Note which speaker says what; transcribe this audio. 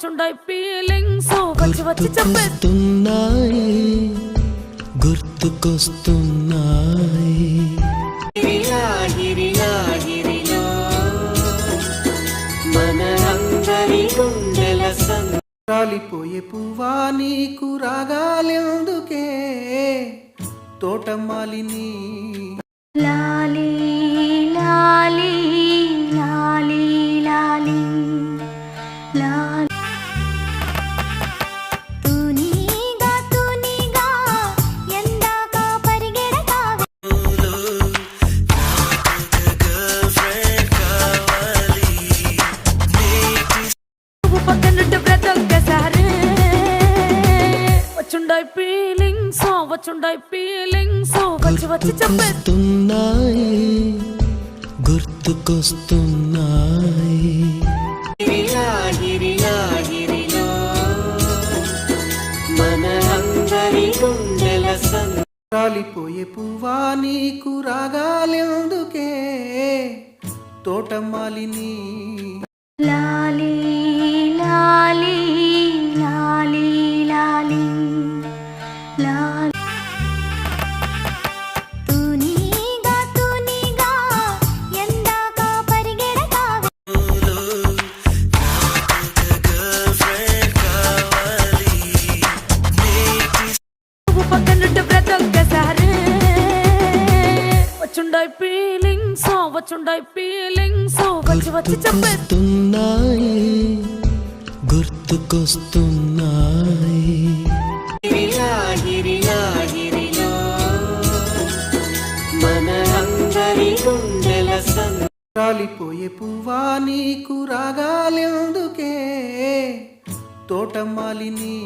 Speaker 1: వచ్చుండై feelings వచ్చి వచ్చి
Speaker 2: చెప్పేస్తున్నాయి గుర్తుకొస్తున్నాయి
Speaker 3: మన అందరి గుండెల
Speaker 4: రాలిపోయే పువ్వా నీకు రాగాలెందుకే తోటమాలిని
Speaker 1: లాలి లాలి లాలి లాలి లాలి తూనీగా తూనీగా ఎందాక పరిగెడతావే నువ్వు పక్కనుంటే బ్రతొక్కసారి వచ్చుండై ఫీలింగ్స్ వచ్చుండై ఫీలింగ్స్ వచ్చి వచ్చి
Speaker 2: చెప్పేస్తున్నాయి గుర్తుకొస్తున్నాయి
Speaker 3: మన అందరి గుండెల
Speaker 4: రాలిపోయే పువ్వా నీకు రాగాలెందుకే తోటమాలిని
Speaker 1: లాలి లాలి లాలి లాలి లాలి తూనీగా తూనీగా ఎందాక పరిగెడతావే నువ్వు పక్కనుంటే బ్రతొక్కసారి వచ్చుండై ఫీలింగ్స్ వచ్చుండై ఫీలింగ్స్ వచ్చి వచ్చి
Speaker 2: చెప్పేస్తున్నాయి గుర్తుకొస్తున్నాయి
Speaker 3: మన అందరి గుండెల
Speaker 4: రాలిపోయే పువ్వా నీకు రాగాలెందుకే తోటమాలిని